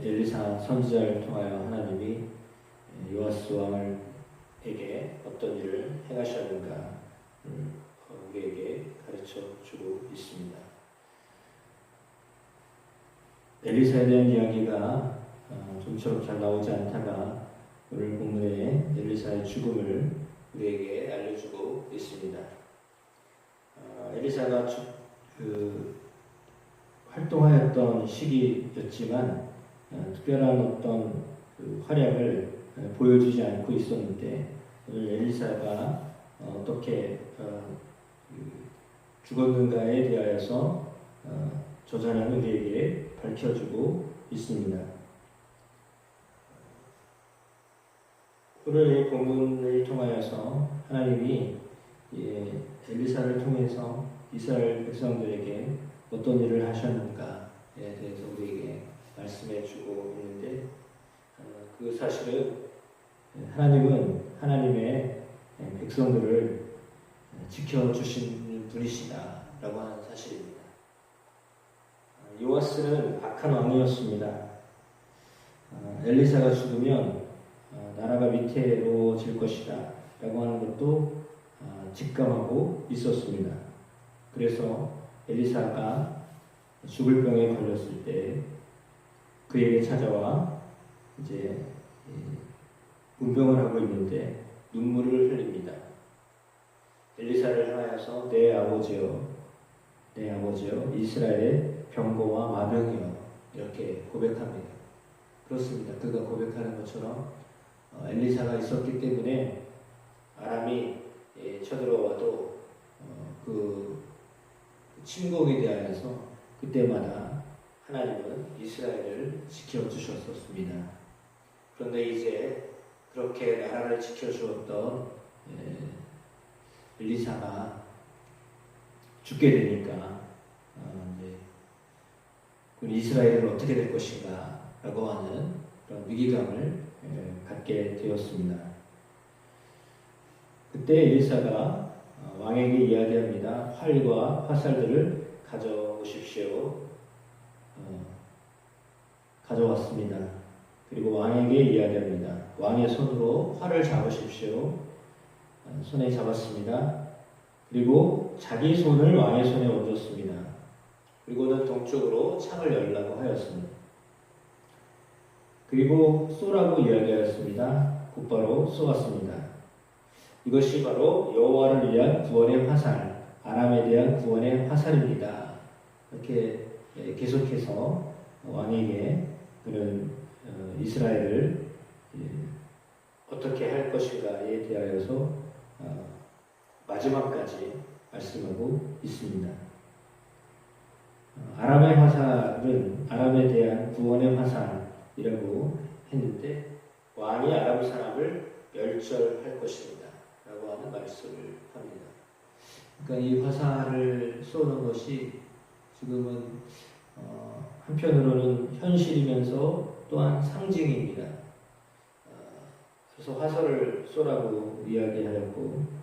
엘리사 선지자를 통하여 하나님이 요아스 왕에게 어떤 일을 행하셨는가 우리에게 가르쳐 주고 있습니다. 엘리사에 대한 이야기가 좀처럼 잘 나오지 않다가 오늘 본문에 엘리사의 죽음을 우리에게 알려주고 있습니다. 엘리사가 활동하였던 시기였지만 특별한 어떤 활약을 보여주지 않고 있었는데 오늘 엘리사가 어떻게 죽었는가에 대하여서 저자는 우리에게 밝혀주고 있습니다. 오늘 이 본문을 통하여서 하나님이 엘리사를 통해서 이스라엘 백성들에게 어떤 일을 하셨는가에 대해서 우리에게 말씀해 주고 있는데 그 사실은 하나님은 하나님의 백성들을 지켜주시는 분이시다라고 하는 사실입니다. 요아스는 악한 왕이었습니다. 엘리사가 죽으면 나라가 위태로워질 것이다 라고 하는 것도 직감하고 있었습니다. 그래서 엘리사가 죽을 병에 걸렸을 때 그에게 찾아와 이제 문병을 하고 있는데 눈물을 흘립니다. 엘리사를 향하여서 내 아버지여 이스라엘의 병거와 마병이여 이렇게 고백합니다. 그렇습니다. 그가 고백하는 것처럼 엘리사가 있었기 때문에 아람이 쳐들어와도 그 침공에 대하여서 그때마다 하나님은 이스라엘을 지켜주셨었습니다. 그런데 이제 그렇게 나라를 지켜주었던 엘리사가 죽게 되니까 이스라엘은 어떻게 될 것인가 라고 하는 그런 위기감을 갖게 되었습니다. 그때 엘리사가 왕에게 이야기합니다. 활과 화살들을 가져오십시오. 가져왔습니다. 그리고 왕에게 이야기합니다. 왕의 손으로 활을 잡으십시오. 손에 잡았습니다. 그리고 자기 손을 왕의 손에 얹었습니다. 그리고는 동쪽으로 창을 열라고 하였습니다. 그리고 쏘라고 이야기하였습니다. 곧바로 쏘았습니다. 이것이 바로 여호와를 위한 구원의 화살, 아람에 대한 구원의 화살입니다. 이렇게 계속해서 왕에게 그는 이스라엘을 어떻게 할 것인가에 대하여서 마지막까지 말씀하고 있습니다. 아람의 화살은 아람에 대한 구원의 화살이라고 했는데 왕이 아람 사람을 멸절할 것입니다 라고 하는 말씀을 합니다. 그러니까 이 화살을 쏘는 것이 지금은 한편으로는 현실이면서 또한 상징입니다. 그래서 화살을 쏘라고 이야기하였고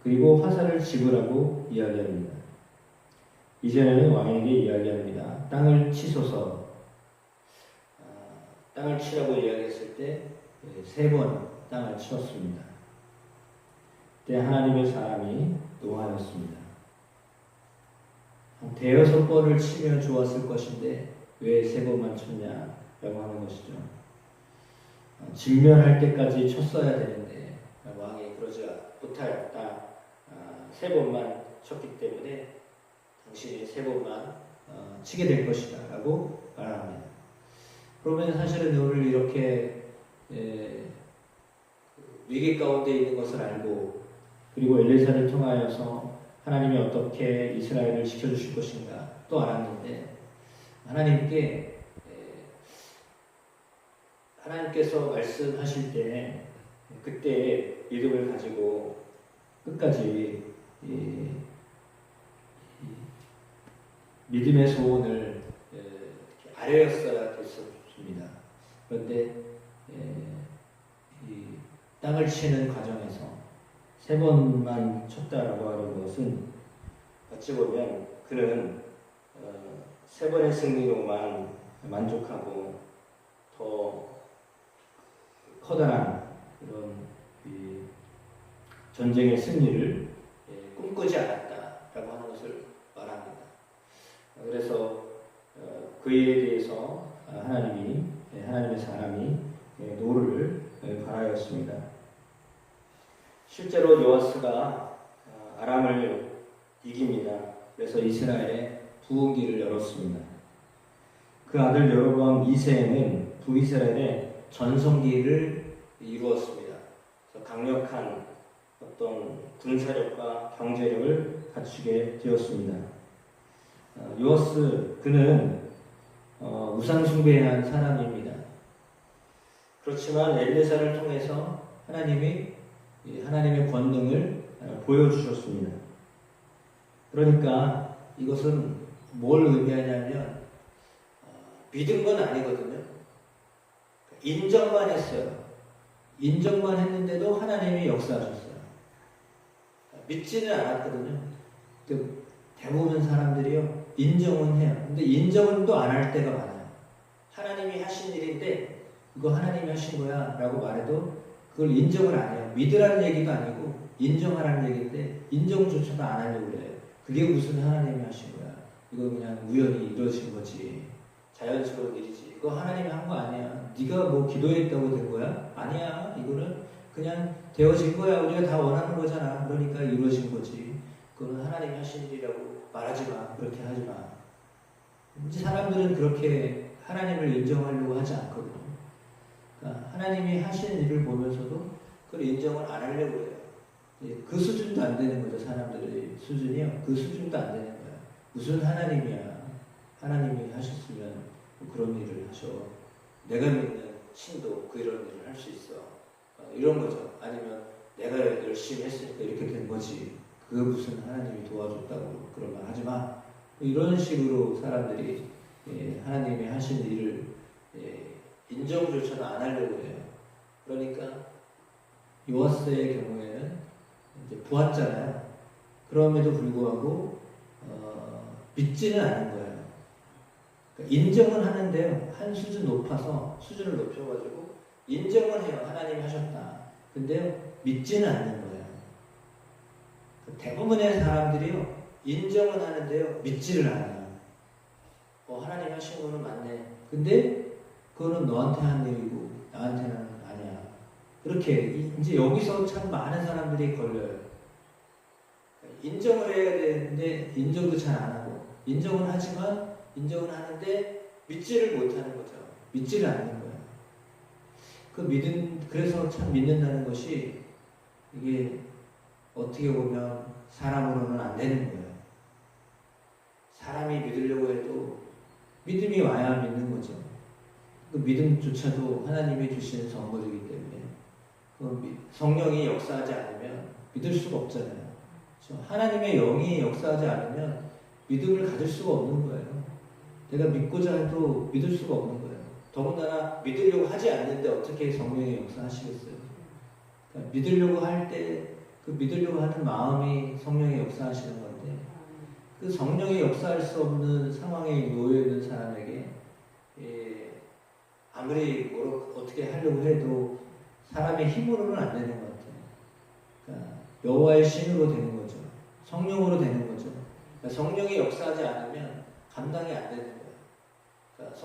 그리고 화살을 집으라고 이야기합니다. 이제는 왕에게 이야기합니다. 땅을 치소서. 땅을 치라고 이야기했을 때 3번 땅을 치었습니다. 그때 하나님의 사람이 노하였습니다. 한 5번을 치면 좋았을 것인데 왜 3번만 쳤냐라고 하는 것이죠. 진멸할 때까지 쳤어야 되는데 왕이 그러지 못하였다. 3번만 쳤기 때문에 당신이 3번만 치게 될 것이다 라고 말합니다. 그러면 사실은 오늘 이렇게 위기 가운데 있는 것을 알고 그리고 엘리사를 통하여서 하나님이 어떻게 이스라엘을 지켜주실 것인가 또 알았는데 하나님께서 말씀하실 때 그때의 믿음을 가지고 끝까지 믿음의 소원을 아뢰었어야 됐습니다. 그런데 이 땅을 치는 과정에서 3번만 쳤다라고 하는 것은 어찌 보면 그는 3번의 승리로만 만족하고 더 커다란 이런 이 전쟁의 승리를 꿈꾸지 않았다라고 하는 것을 말합니다. 그래서 그에 대해서 하나님의 사람이 노를 바라였습니다. 실제로 요아스가 아람을 이깁니다. 그래서 이스라엘의 부흥기를 열었습니다. 그 아들 여로보암 2세는 북이스라엘의 전성기를 이루었습니다. 그래서 강력한 어떤 군사력과 경제력을 갖추게 되었습니다. 요아스 그는 우상 숭배한 사람입니다. 그렇지만 엘리사를 통해서 하나님의 권능을 보여주셨습니다. 그러니까 이것은 뭘 의미하냐면 믿은 건 아니거든요. 인정만 했어요. 인정만 했는데도 하나님이 역사하셨어요. 믿지는 않았거든요. 대부분 사람들이요, 인정은 해요. 근데 인정은 또 안 할 때가 많아요. 하나님이 하신 일인데 이거 하나님이 하신 거야 라고 말해도 그걸 인정을 안 해요. 믿으라는 얘기도 아니고 인정하라는 얘기인데 인정조차도 안 하려고 그래요. 그게 무슨 하나님이 하신 거야. 이거 그냥 우연히 이루어진 거지. 자연스러운 일이지. 이거 하나님이 한 거 아니야. 네가 뭐 기도했다고 된 거야? 아니야. 이거는 그냥 되어진 거야. 우리가 다 원하는 거잖아. 그러니까 이루어진 거지. 그거는 하나님이 하신 일이라고 말하지 마. 그렇게 하지 마. 이제 사람들은 그렇게 하나님을 인정하려고 하지 않거든요. 그러니까 하나님이 하신 일을 보면서도 그걸 인정을 안 하려고 해요. 그 수준도 안 되는 거죠. 사람들의 수준이요. 그 수준도 안 되는 거예요. 무슨 하나님이야. 하나님이 하셨으면 그런 일을 하셔. 내가 믿는 신도 이런 일을 할 수 있어. 이런 거죠. 아니면 내가 열심히 했으니까 이렇게 된 거지. 그거 무슨 하나님이 도와줬다고 그런 말 하지 마. 이런 식으로 사람들이 하나님이 하신 일을 인정조차도 안 하려고 해요. 그러니까 요아스의 경우에는 이제 보았잖아요. 그럼에도 불구하고 믿지는 않은 거예요. 그러니까 인정은 하는데요. 한 수준 높아서 수준을 높여가지고 인정은 해요. 하나님이 하셨다. 근데요, 믿지는 않는 거예요. 대부분의 사람들이요, 인정은 하는데요, 믿지를 않아요. 하나님 하신 거는 맞네. 근데 그거는 너한테 한 일이고 나한테는 아니야. 그렇게 이제 여기서 참 많은 사람들이 걸려요. 인정을 해야 되는데 인정도 잘 안 하고, 인정은 하지만 인정은 하는데 믿지를 못하는 거죠. 믿지를 않는 거예요. 그래서 참 믿는다는 것이 이게 어떻게 보면 사람으로는 안 되는 거예요. 사람이 믿으려고 해도 믿음이 와야 믿는 거죠. 그 믿음조차도 하나님이 주시는 선물이기 때문에 성령이 역사하지 않으면 믿을 수가 없잖아요. 그렇죠? 하나님의 영이 역사하지 않으면 믿음을 가질 수가 없는 거예요. 내가 믿고자 해도 믿을 수가 없는 거예요. 더군다나 믿으려고 하지 않는데 어떻게 성령의 역사하시겠어요? 그러니까 믿으려고 할 때 그 믿으려고 하는 마음이 성령의 역사하시는 건데, 그 성령이 역사할 수 없는 상황에 놓여 있는 사람에게 아무리 어떻게 하려고 해도 사람의 힘으로는 안 되는 것 같아요. 그러니까 여호와의 신으로 되는 거죠. 성령으로 되는 거죠. 그러니까 성령이 역사하지 않으면 감당이 안 되는 거예요. 그러니까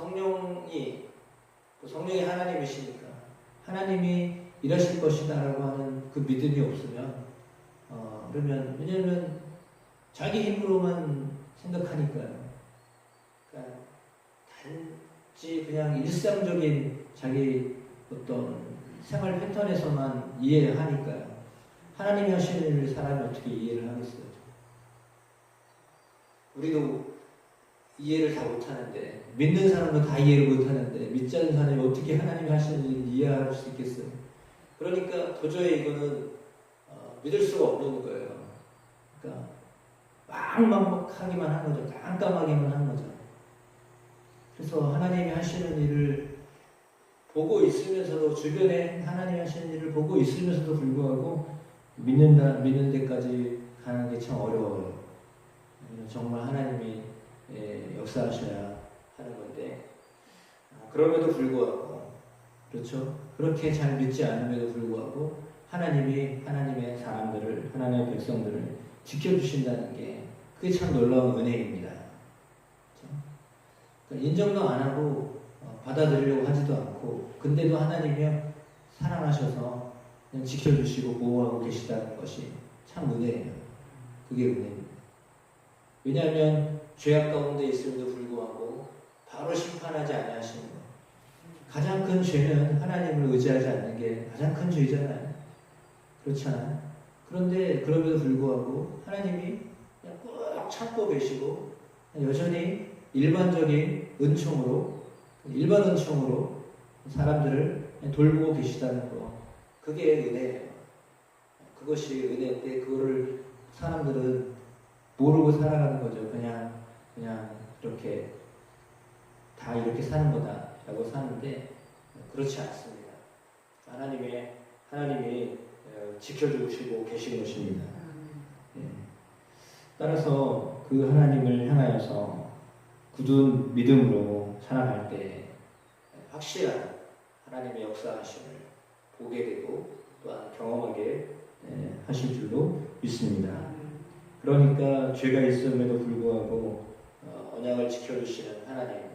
성령이 하나님이시니까 하나님이 일하실 것이다라고 하는 그 믿음이 없으면 왜냐면 자기 힘으로만 생각하니까요. 그러니까 단지 그냥 일상적인 자기 어떤 생활 패턴에서만 이해하니까요. 하나님이 하시는 일을 사람이 어떻게 이해를 하겠어요? 우리도 이해를 다 못하는데, 믿는 사람도 다 이해를 못하는데, 믿지 않는 사람이 어떻게 하나님이 하시는 일을 이해할 수 있겠어요? 그러니까 도저히 이거는 믿을 수가 없는 거예요. 그러니까 막막하기만 한 거죠. 깜깜하기만 한 거죠. 그래서 하나님이 하시는 일을 보고 있으면서도, 주변에 하나님이 하시는 일을 보고 있으면서도 불구하고 믿는 데까지 가는 게 참 어려워요. 정말 하나님이 역사하셔야 하는 건데, 그럼에도 불구하고 그렇죠? 그렇게 잘 믿지 않음에도 불구하고 하나님이 하나님의 사람들을, 하나님의 백성들을 지켜주신다는 게 그게 참 놀라운 은혜입니다. 그렇죠? 그러니까 인정도 안 하고 받아들이려고 하지도 않고, 근데도 하나님이요 사랑하셔서 그냥 지켜주시고 보호하고 계시다는 것이 참 은혜예요. 그게 은혜입니다. 왜냐하면 죄악 가운데 있음에도 불구하고 바로 심판하지 아니하시는 것. 가장 큰 죄는 하나님을 의지하지 않는 게 가장 큰 죄잖아요. 그렇잖아요. 그런데 그럼에도 불구하고 하나님이 그냥 꾹 참고 계시고 여전히 일반적인 은총으로, 일반 은총으로 사람들을 돌보고 계시다는 거. 그게 은혜예요. 그것이 은혜인데 그거를 사람들은 모르고 살아가는 거죠. 그냥 이렇게 다 이렇게 사는 거다라고 사는데 그렇지 않습니다. 하나님이 지켜주시고 계신 것입니다. 예. 따라서 그 하나님을 향하여서 굳은 믿음으로 살아갈 때 확실한 하나님의 역사하심을 보게 되고 또한 경험하게 하실 줄로 믿습니다. 그러니까 죄가 있음에도 불구하고 언약을 지켜주시는 하나님,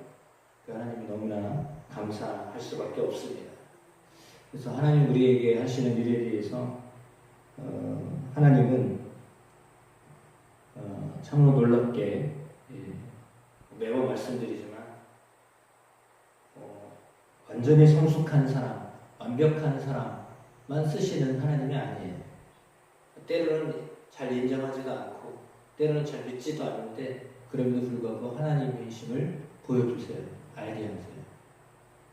그 하나님이 너무나 감사할 수밖에 없습니다. 그래서 하나님 우리에게 하시는 일에 대해서 하나님은 참으로 놀랍게 매번 말씀드리지만 완전히 성숙한 사람, 완벽한 사람만 쓰시는 하나님이 아니에요. 때로는 잘 인정하지도 않고 때로는 잘 믿지도 않는데 그럼에도 불구하고 하나님이심을 보여주세요. 알게 하세요.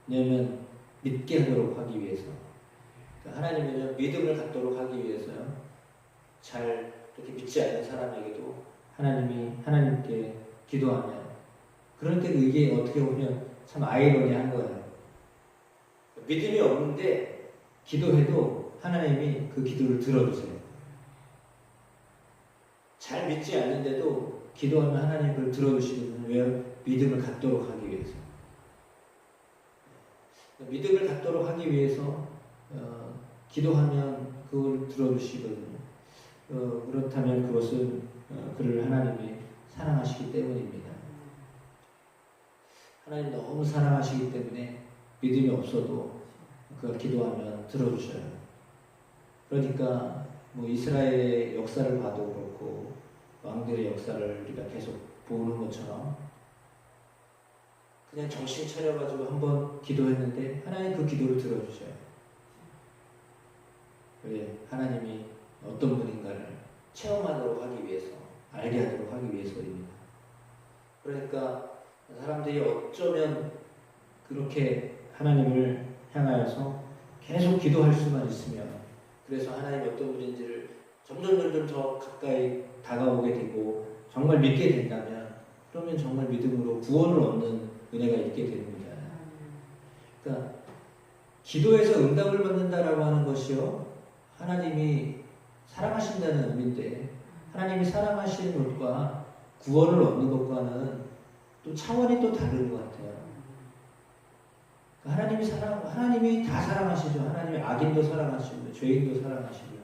왜냐하면 믿게 하도록 하기 위해서, 그러니까 하나님은요 믿음을 갖도록 하기 위해서요 잘 이렇게 믿지 않는 사람에게도 하나님께 기도하면, 그러니까 이게 어떻게 보면 참 아이러니한 거예요. 믿음이 없는데 기도해도 하나님이 그 기도를 들어주세요. 잘 믿지 않는데도 기도하면 하나님 그걸 들어주시거든요. 왜요? 믿음을 갖도록 하기 위해서. 믿음을 갖도록 하기 위해서 기도하면 그걸 들어주시거든요. 그렇다면 그것은 그를 하나님이 사랑하시기 때문입니다. 하나님 너무 사랑하시기 때문에 믿음이 없어도 그걸 기도하면 들어주셔요. 그러니까 뭐 이스라엘의 역사를 봐도 그렇고 왕들의 역사를 우리가 계속 보는 것처럼 그냥 정신 차려가지고 한번 기도했는데 하나님 그 기도를 들어주셔요. 왜? 하나님이 어떤 분인가를 체험하도록 하기 위해서, 알게 하도록 하기 위해서입니다. 그러니까 사람들이 어쩌면 그렇게 하나님을 향하여서 계속 기도할 수만 있으면, 그래서 하나님이 어떤 분인지를 점점 더 가까이 다가오게 되고 정말 믿게 된다면, 그러면 정말 믿음으로 구원을 얻는 은혜가 있게 됩니다. 그러니까 기도에서 응답을 받는다라고 하는 것이요, 하나님이 사랑하신다는 의미인데 하나님이 사랑하시는 것과 구원을 얻는 것과는 또 차원이 또 다른 것 같아요. 그러니까 하나님이 다 사랑하시죠. 하나님이 악인도 사랑하시고 죄인도 사랑하시고,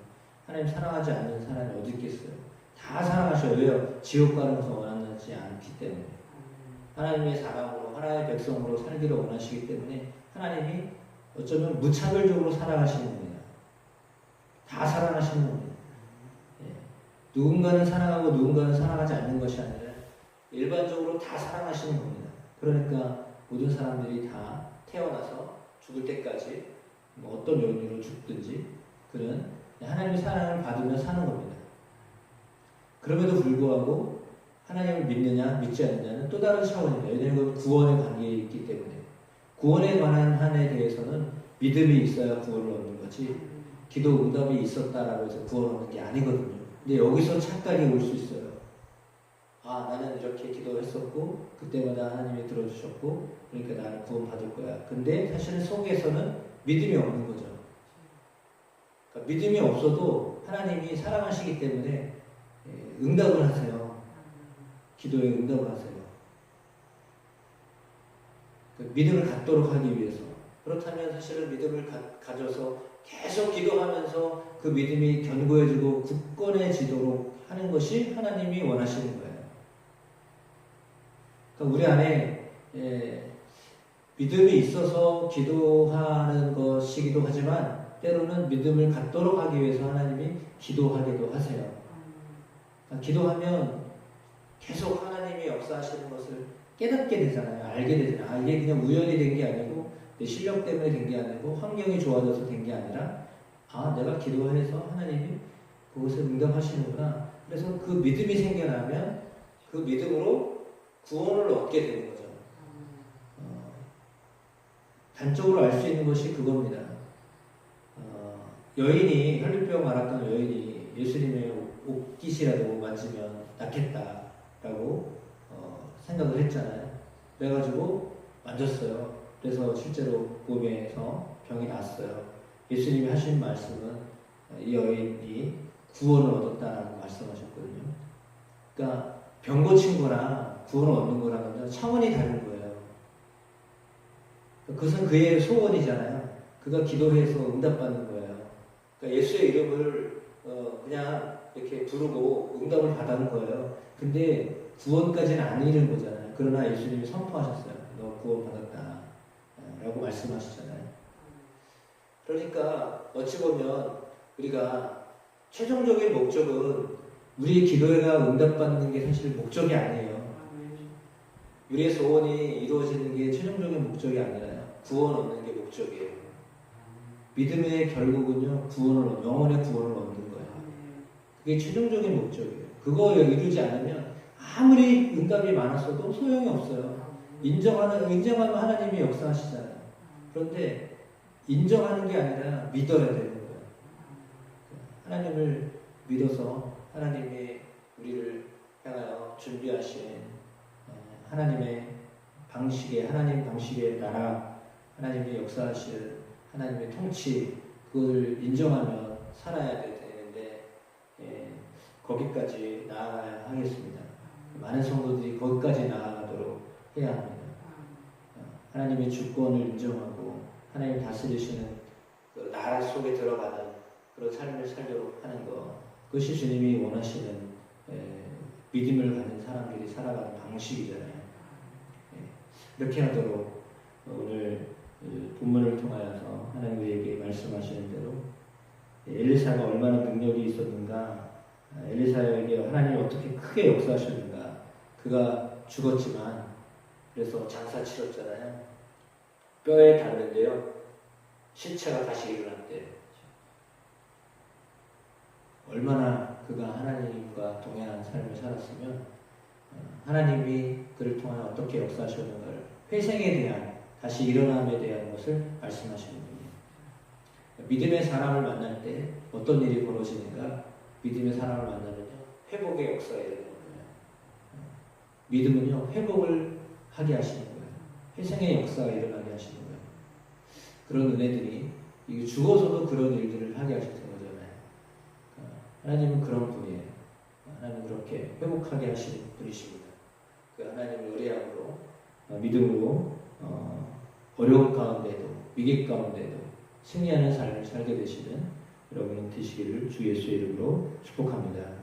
하나님 사랑하지 않는 사람이 어디 있겠어요? 다 사랑하셔요. 왜요? 지옥 가는 것을 원하지 않기 때문에. 하나님의 사랑으로, 하나님의 백성으로 살기를 원하시기 때문에 하나님이 어쩌면 무차별적으로 사랑하시는 겁니다. 다 사랑하시는 겁니다. 누군가는 사랑하고 누군가는 사랑하지 않는 것이 아니라 일반적으로 다 사랑하시는 겁니다. 그러니까 모든 사람들이 다 태어나서 죽을 때까지 뭐 어떤 요인으로 죽든지 그는 하나님의 사랑을 받으며 사는 겁니다. 그럼에도 불구하고 하나님을 믿느냐 믿지 않느냐는 또 다른 차원입니다. 왜냐하면 구원의 관계에 있기 때문에, 구원에 관한 한에 대해서는 믿음이 있어야 구원을 얻는 거지 기도 응답이 있었다라고 해서 구원 얻는 게 아니거든요. 근데 여기서 착각이 올 수 있어요. 아, 나는 이렇게 기도했었고 그때마다 하나님이 들어주셨고 그러니까 나는 구원 받을 거야. 근데 사실은 속에서는 믿음이 없는 거죠. 그러니까 믿음이 없어도 하나님이 사랑하시기 때문에 응답을 하세요. 기도에 응답을 하세요. 믿음을 갖도록 하기 위해서, 그렇다면 사실은 믿음을 가져서 계속 기도하면서 그 믿음이 견고해지고 굳건해지도록 하는 것이 하나님이 원하시는 거예요. 그러니까 우리 안에 믿음이 있어서 기도하는 것이기도 하지만 때로는 믿음을 갖도록 하기 위해서 하나님이 기도하기도 하세요. 그러니까 기도하면 계속 하나님이 역사하시는 것을 깨닫게 되잖아요. 알게 되잖아요. 이게 그냥 우연이 된 게 아니고 내 실력 때문에 된 게 아니고 환경이 좋아져서 된 게 아니라 내가 기도해서 하나님이 그것을 응답하시는구나. 그래서 그 믿음이 생겨나면 그 믿음으로 구원을 얻게 되는 거죠. 단적으로 알 수 있는 것이 그겁니다. 여인이 혈류병 앓았던 여인이 예수님의 옷깃이라도 만지면 낫겠다라고 생각을 했잖아요. 그래가지고 만졌어요. 그래서 실제로 몸에서 병이 났어요. 예수님이 하신 말씀은 이 여인이 구원을 얻었다라고 말씀하셨거든요. 그러니까 병 고친 거랑 구원을 얻는 거랑은 차원이 다른 거예요. 그것은 그의 소원이잖아요. 그가 기도해서 응답받는 거예요. 그러니까 예수의 이름을 그냥 이렇게 부르고 응답을 받은 거예요. 근데 구원까지는 안 이른 거잖아요. 그러나 예수님이 선포하셨어요. 너 구원 받았다 라고 말씀하시잖아요. 그러니까 어찌 보면 우리가 최종적인 목적은 우리의 기도가 응답받는 게 사실 목적이 아니에요. 우리의 소원이 이루어지는 게 최종적인 목적이 아니라요. 구원 얻는 게 목적이에요. 믿음의 결국은요, 영혼의 구원을 얻는 거예요. 그게 최종적인 목적이에요. 그거 이루지 않으면 아무리 응답이 많았어도 소용이 없어요. 인정하면 하나님이 역사하시잖아요. 그런데 인정하는 게 아니라 믿어야 되는 거예요. 하나님을 믿어서 하나님이 우리를 향하여 준비하신 하나님 방식의 나라, 하나님의 역사하실 하나님의 통치, 그걸 인정하며 살아야 되는데 거기까지 나아가야 하겠습니다. 많은 성도들이 거기까지 나아가도록 해야 합니다. 하나님의 주권을 인정하고 하나님 다스리시는 그 나라 속에 들어가는 그런 삶을 살도록 하는 것, 그것이 주님이 원하시는 믿음을 가진 사람들이 살아가는 방식이잖아요. 이렇게 하도록 오늘 본문을 통하여서 하나님 우리에게 말씀하시는 대로 엘리사가 얼마나 능력이 있었는가, 엘리사에게 하나님이 어떻게 크게 역사하셨는가. 그가 죽었지만 그래서 장사 치렀잖아요. 뼈에 닿는데요, 신체가 다시 일어났대요. 얼마나 그가 하나님과 동행한 삶을 살았으면 하나님이 그를 통하여 어떻게 역사하셨는가를, 회생에 대한, 다시 일어남에 대한 것을 말씀하시는 분이에요. 믿음의 사람을 만날 때 어떤 일이 벌어지는가? 믿음의 사람을 만나면요, 회복의 역사가 일어나는 거예요. 믿음은요, 회복을 하게 하시는 거예요. 회생의 역사가 일어나게 하시는 거예요. 그런 은혜들이, 이게 죽어서도 그런 일들을 하게 하셨던 거잖아요. 하나님은 그런 분이에요. 하나님은 그렇게 회복하게 하시는 분이십니다. 그 하나님을 의뢰함으로, 믿음으로 어려운 가운데도, 위기 가운데도 승리하는 삶을 살게 되시는 여러분 되시기를 주 예수의 이름으로 축복합니다.